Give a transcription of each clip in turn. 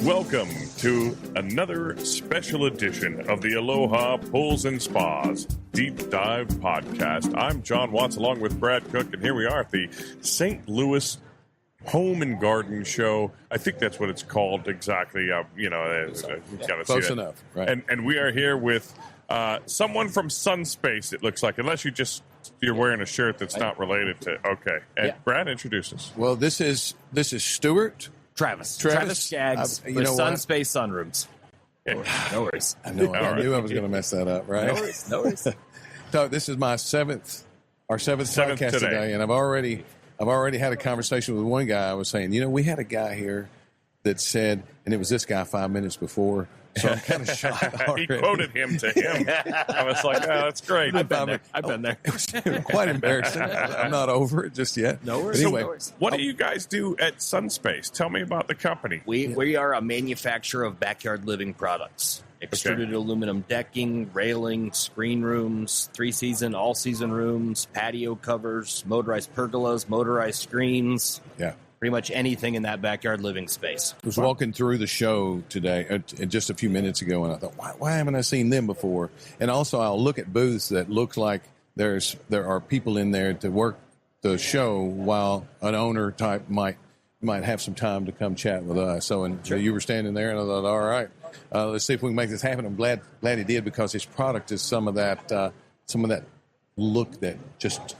welcome to another special edition of the Aloha Pools and Spas Deep Dive Podcast. I'm John Watts along with Brad Cook, and here we are at the St. Louis Home and Garden Show. I think that's what it's called exactly. Close enough, right? And we are here with someone from SunSpace, it looks like, unless you're wearing a shirt that's not related to. Okay, and Brad, introduce us. Well, this is Stuart. Travis Skaggs with SunSpace Sunrooms. No worries. I knew I was going to mess that up, right? No worries. So this is my seventh podcast today, and I've already had a conversation with one guy. I was saying, we had a guy here that said, and it was this guy 5 minutes before, so I'm kind of shocked already. He quoted him to him. I was like, that's great. I've been there. It was quite embarrassing. I'm not over it just yet. No worries. But anyway, no worries. What do you guys do at SunSpace? Tell me about the company. We are a manufacturer of backyard living products. Extruded aluminum decking, railing, screen rooms, 3-season, all-season rooms, patio covers, motorized pergolas, motorized screens. Yeah. Pretty much anything in that backyard living space. I was walking through the show today, just a few minutes ago, and I thought, why haven't I seen them before? And also, I'll look at booths that look like there are people in there to work the show while an owner type might have some time to come chat with us. So, you were standing there, and I thought, all right, let's see if we can make this happen. I'm glad he did, because his product is some of that look that just.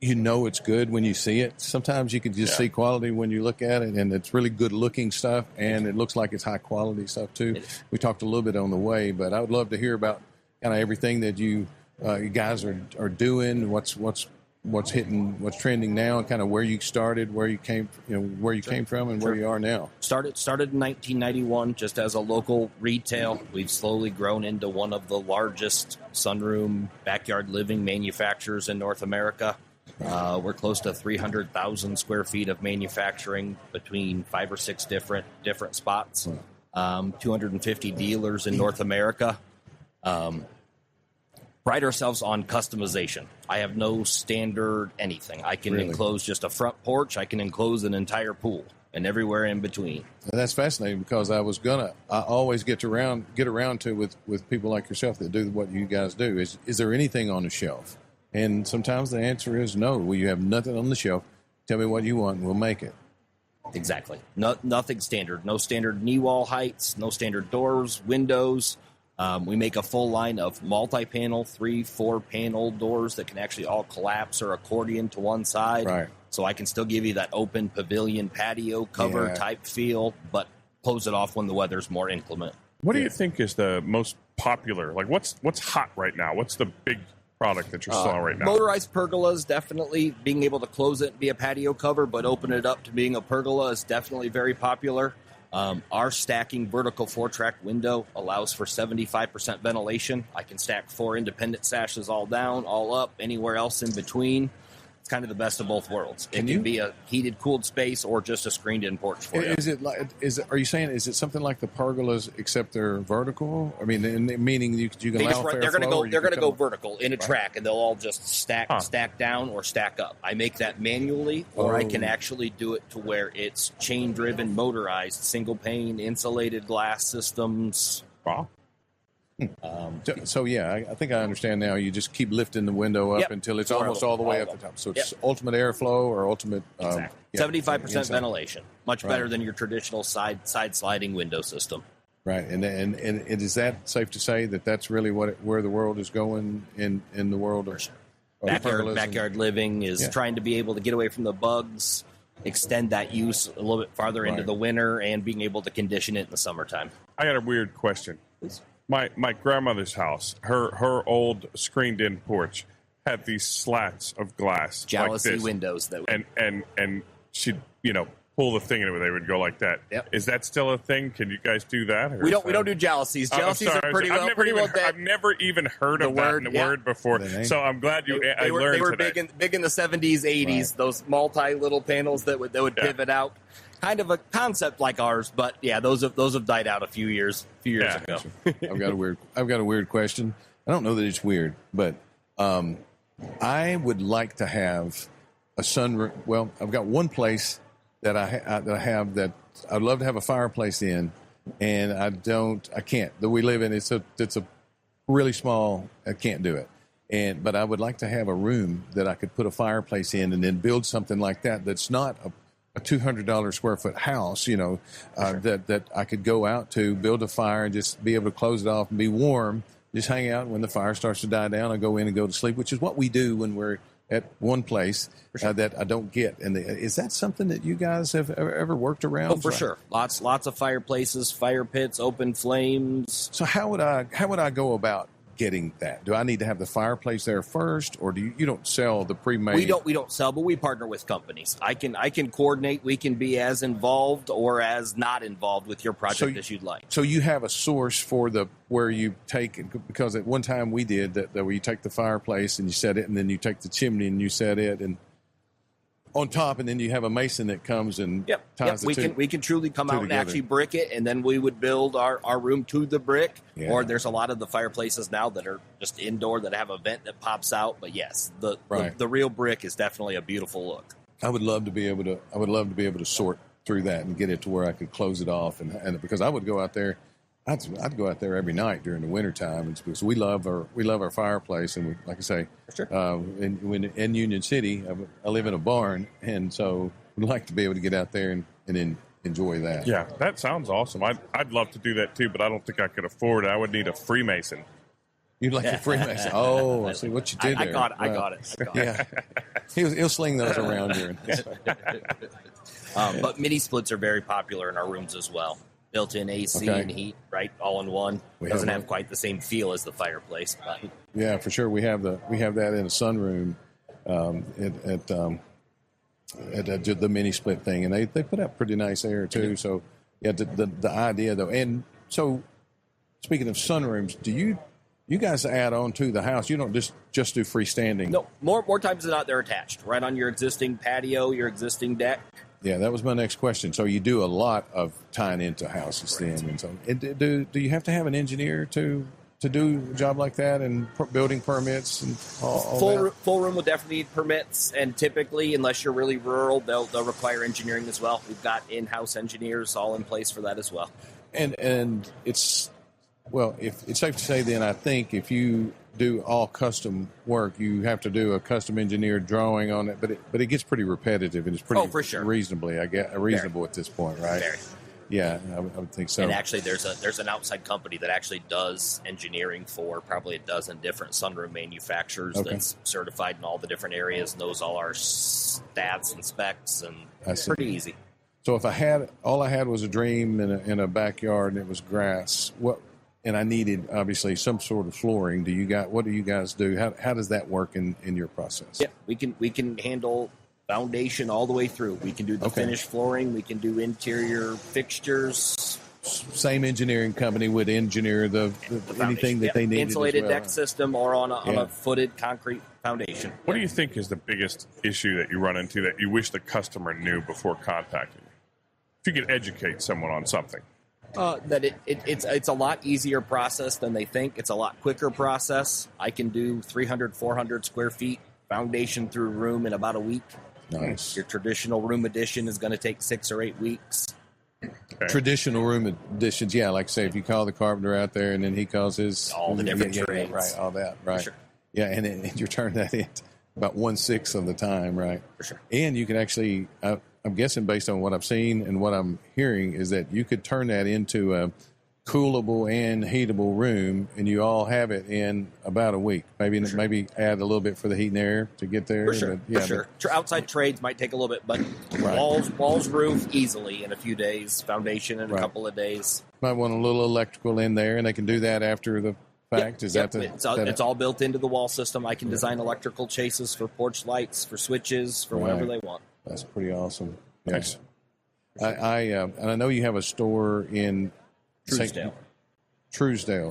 It's good when you see it. Sometimes you can just see quality when you look at it, and it's really good looking stuff, and it looks like it's high quality stuff too. We talked a little bit on the way, but I would love to hear about kind of everything that you guys are doing, what's hitting, what's trending now, and kind of where you started, where you came from, and where you are now. Started in 1991 just as a local retail. We've slowly grown into one of the largest sunroom backyard living manufacturers in North America. We're close to 300,000 square feet of manufacturing between 5 or 6 different spots. 250 dealers in North America. Pride ourselves on customization. I have no standard anything. I can enclose just a front porch. I can enclose an entire pool and everywhere in between. And that's fascinating, because I always get around to with people like yourself that do what you guys do. Is there anything on the shelf? And sometimes the answer is no. Well, you have nothing on the shelf. Tell me what you want, and we'll make it. Exactly. Nothing standard. No standard knee wall heights. No standard doors, windows. We make a full line of multi-panel, 3-4 panel doors that can actually all collapse or accordion to one side. Right. So I can still give you that open pavilion patio cover type feel, but close it off when the weather's more inclement. What do you think is the most popular? Like, what's hot right now? What's the big product that you're selling right now? Motorized pergolas, definitely. Being able to close it and be a patio cover, but open it up to being a pergola is definitely very popular. Our stacking vertical 4-track window allows for 75% ventilation. I can stack 4 independent sashes all down, all up, anywhere else in between. It's kind of the best of both worlds. It can be a heated, cooled space or just a screened-in porch for you. Are you saying, is it something like the pergolas except they're vertical? I mean, meaning you can allow fair flow? They're going to go vertical in a track, and they'll all just stack down or stack up. I make that manually, or I can actually do it to where it's chain-driven, motorized, single-pane, insulated glass systems. Wow. I think I understand now. You just keep lifting the window up until it's almost all the way up the top. So it's ultimate airflow or ultimate... Exactly. 75% ventilation. Much better than your traditional side sliding window system. Right. And is that safe to say that that's really where the world is going in the world of backyard living is trying to be able to get away from the bugs, extend that use a little bit farther into the winter, and being able to condition it in the summertime. I got a weird question. Please. My grandmother's house, her old screened-in porch had these slats of glass, jealousy like this. Windows that and she'd pull the thing and they would go like that. Yep. Is that still a thing? Can you guys do that? We don't do jealousies. Jealousies are pretty well dead. I've never even heard of that word before. So I'm glad I learned They were today. big in the 70s, 80s. Those multi little panels that would pivot out. Kind of a concept like ours, but those have died out a few years ago. I've got a weird question. I don't know that it's weird, but I would like to have a sunroom. Well, I've got one place that I have that I'd love to have a fireplace in, and I can't. We live in it's a really small. I can't do it, but I would like to have a room that I could put a fireplace in, and then build something like that. That's not a $200 square foot house, sure. that I could go out to, build a fire, and just be able to close it off and be warm. Just hang out. When the fire starts to die down, I go in and go to sleep, which is what we do when we're at one place that I don't get. And is that something that you guys have ever worked around? Oh, for sure. Lots of fireplaces, fire pits, open flames. So how would I go about getting that? Do I need to have the fireplace there first, or do you don't sell the pre-made? We don't sell, but we partner with companies. I can coordinate. We can be as involved or as not involved with your project as you'd like. So you have a source for where you take, because at one time we did that where you take the fireplace and you set it, and then you take the chimney and you set it and on top, and then you have a mason that comes and ties the two. We can truly come out together. and actually brick it, and then we would build our room to the brick. Yeah. Or there's a lot of the fireplaces now that are just indoor that have a vent that pops out. But yes, the real brick is definitely a beautiful look. I would love to be able to sort through that and get it to where I could close it off, and because I would go out there. I'd go out there every night during the wintertime, because we love our fireplace, and we, like I say, in Union City, I live in a barn, and so we'd like to be able to get out there and enjoy that. Yeah, that sounds awesome. I'd love to do that too, but I don't think I could afford it. I would need a Freemason. You'd like a Freemason? Oh, I see what you did there. I got it. Yeah, he'll sling those around here. But mini splits are very popular in our rooms as well. Built-in AC and heat, right, all in one. Doesn't have quite the same feel as the fireplace, but yeah, for sure. We have that in a sunroom at the mini split thing, and they put out pretty nice air too. So yeah, the idea though, and so speaking of sunrooms, do you guys add on to the house? You don't just do freestanding? No, more times than not, they're attached right on your existing patio, your existing deck. Yeah, that was my next question. So you do a lot of tying into houses then, and so do you have to have an engineer to do a job like that, and building permits and all that? Full room will definitely need permits, and typically, unless you're really rural, they'll require engineering as well. We've got in-house engineers all in place for that as well. And it's safe to say then, I think if you do all custom work, you have to do a custom engineered drawing on it, but it gets pretty repetitive, and it's pretty for sure. reasonable at this point, right? Very. Yeah, I would think so. And actually, there's an outside company that actually does engineering for probably a dozen different sunroom manufacturers that's certified in all the different areas, knows all our stats and specs, and it's pretty easy. So if all I had was a dream in a backyard and it was grass, and I needed obviously some sort of flooring, what do you guys do? How does that work in your process? Yeah, we can handle foundation all the way through. We can do the finished flooring. We can do interior fixtures. Same engineering company would engineer the anything that they needed. Insulated deck system or on a footed concrete foundation. What do you think is the biggest issue that you run into that you wish the customer knew before contacting you? If you could educate someone on something. That it's a lot easier process than they think. It's a lot quicker process. I can do 300, 400 square feet foundation through room in about a week. Nice. Your traditional room addition is going to take 6 or 8 weeks. Okay. Traditional room additions, like say if you call the carpenter out there and then he calls his all the different trades, right? All that, right? Sure. Yeah, and you're turning that in about 1/6 of the time, right? For sure. And you can actually, I'm guessing based on what I've seen and what I'm hearing, is that you could turn that into a coolable and heatable room, and you all have it in about a week. Maybe add a little bit for the heat and air to get there. For sure. Outside trades might take a little bit, but walls, roof easily in a few days. Foundation in a couple of days. Might want a little electrical in there, and they can do that after the fact. It's all built into the wall system. I can design electrical chases for porch lights, for switches, for whatever they want. That's pretty awesome. Yes. And I know you have a store in Truesdale.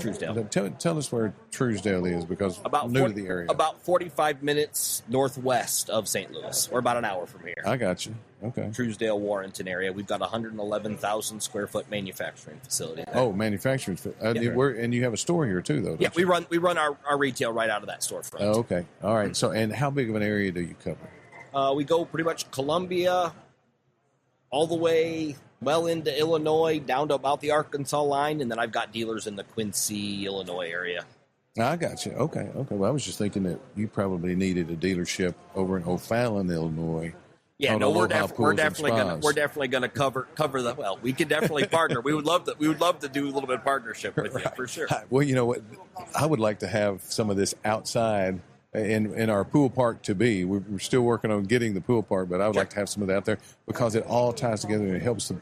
Tell us where Truesdale is, because I'm new to the area. About 45 minutes northwest of St. Louis, or about an hour from here. I got you. Okay. Truesdale, Warrenton area. We've got 111,000 square foot manufacturing facility there. Oh, manufacturing. And you have a store here too, though. Yeah, we run our retail right out of that storefront. Oh, okay. All right. So, and how big of an area do you cover? We go pretty much Columbia all the way well into Illinois, down to about the Arkansas line, and then I've got dealers in the Quincy, Illinois area. I got you. Okay. Well, I was just thinking that you probably needed a dealership over in O'Fallon, Illinois. Yeah, no, we're definitely gonna cover the. Well, we could definitely partner. We would love to do a little bit of partnership with you for sure. Well, you know what, I would like to have some of this outside in our pool park to be. We're still working on getting the pool park, but I would like to have some of that out there because it all ties together and it helps the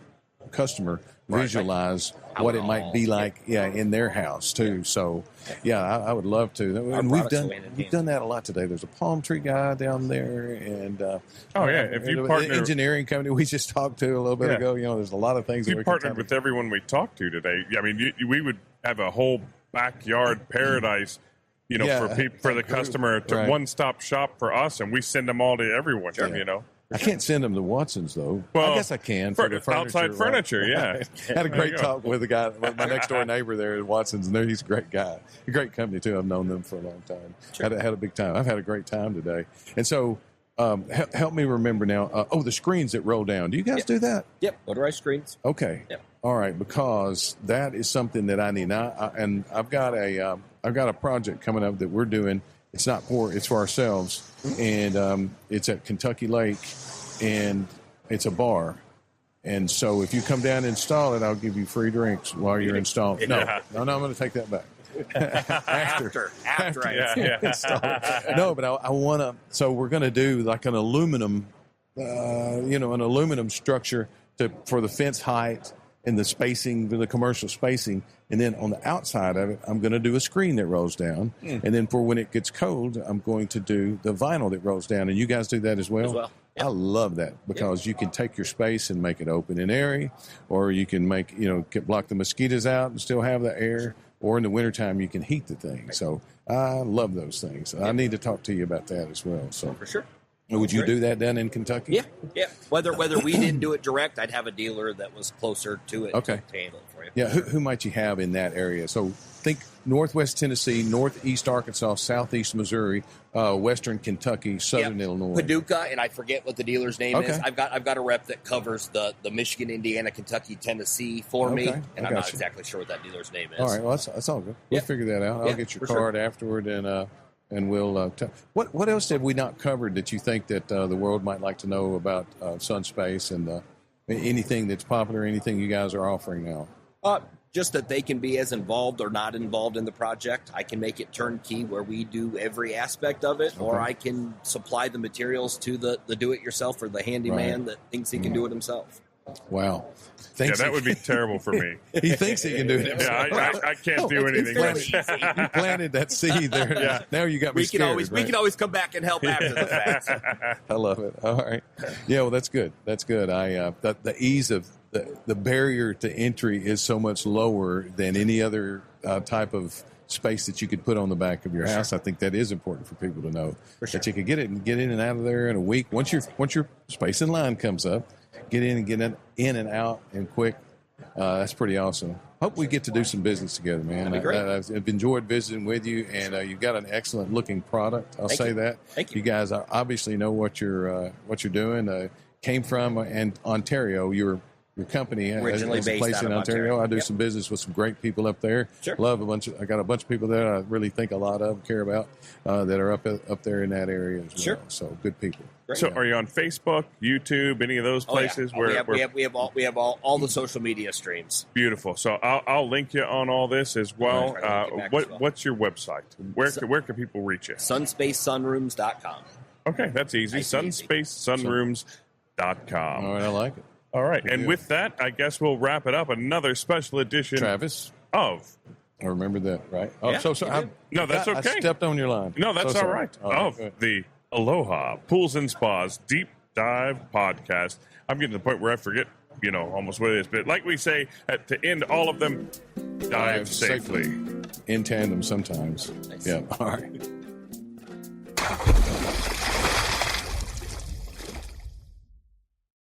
customer visualize what it might be like, in their house too. So, I would love to. And we've done that a lot today. There's a palm tree guy down there, and if you partner, engineering company we just talked to a little bit ago. There's a lot of things. You partnered with everyone we talked to today. I mean, we would have a whole backyard paradise. For the customer, to one-stop shop for us, and we send them all to everyone. I can't send them to Watson's though. Well, I guess I can for the furniture, outside furniture. Yeah, had a great talk with a guy, my next door neighbor there at Watson's, and he's a great guy, a great company too. I've known them for a long time. Sure. Had a big time. I've had a great time today, and so help me remember now. The screens that roll down. Do you guys do that? Yep, motorized screens. Okay. Yep. All right, because that is something that I need now, and I've got a project coming up that we're doing. It's not it's for ourselves, and it's at Kentucky Lake, and it's a bar. And so if you come down and install it, I'll give you free drinks while you're installing. No, I'm going to take that back. after I install it. No, but I want to. So we're going to do like an aluminum, an aluminum structure for the fence height and the spacing, the commercial spacing. And then on the outside of it, I'm going to do a screen that rolls down. And then for when it gets cold, I'm going to do the vinyl that rolls down. And you guys do that as well? Yep. I love that because you can take your space and make it open and airy, or you can make, block the mosquitoes out and still have the air, or in the wintertime you can heat the thing. So I love those things. I need to talk to you about that as well. So for sure. Would you do that down in Kentucky? Yeah. Whether we didn't do it direct, I'd have a dealer that was closer to it to handle it for you. Yeah, who might you have in that area? So think Northwest Tennessee, Northeast Arkansas, Southeast Missouri, Western Kentucky, Southern Illinois. Paducah, and I forget what the dealer's name is. I've got a rep that covers the Michigan, Indiana, Kentucky, Tennessee for me, and I'm not exactly sure what that dealer's name is. All right, well, that's all good. We'll figure that out. I'll get your card afterward, and we'll what else have we not covered that you think that the world might like to know about SunSpace and anything that's popular, anything you guys are offering now? Just that they can be as involved or not involved in the project. I can make it turnkey where we do every aspect of it, or I can supply the materials to the do-it-yourself or the handyman that thinks he can do it himself. Wow. That would be terrible for me. He thinks he can do it himself. Yeah, I can't do anything. You planted that seed there. Yeah. Now you got me scared. We can always come back and help after the fact. I love it. All right. Yeah, well, that's good. That's good. The ease of the barrier to entry is so much lower than any other type of space that you could put on the back of your house. I think that is important for people to know that you could get in and out of there in a week. Once your space in line comes up, get in and out and quick. That's pretty awesome. Hope we get to do some business together, man. I've enjoyed visiting with you, and you've got an excellent looking product. I'll say that. Thank you. You guys obviously know what you're doing. Came from Ontario. Your company originally has a place in Ontario. I do some business with some great people up there. Sure. I got a bunch of people there I really think a lot of, care about, that are up there in that area as well. Sure. So good people. Great. So are you on Facebook, YouTube, any of those places? We have all the social media streams. Beautiful. So I'll link you on all this as well. What's your website? Where can people reach you? SunSpaceSunrooms.com. Okay, that's easy. SunSpaceSunrooms.com. All right, I like it. All right, and with that, I guess we'll wrap it up. Another special edition, Travis, of. I remember that, right? Oh, yeah, so sorry. No, that's okay. I stepped on your line. No, that's all right. Of the Aloha Pools and Spas Deep Dive Podcast. I'm getting to the point where I forget, almost what it is. But like we say, to end all of them, dive safely. In tandem sometimes. Nice. Yeah, all right.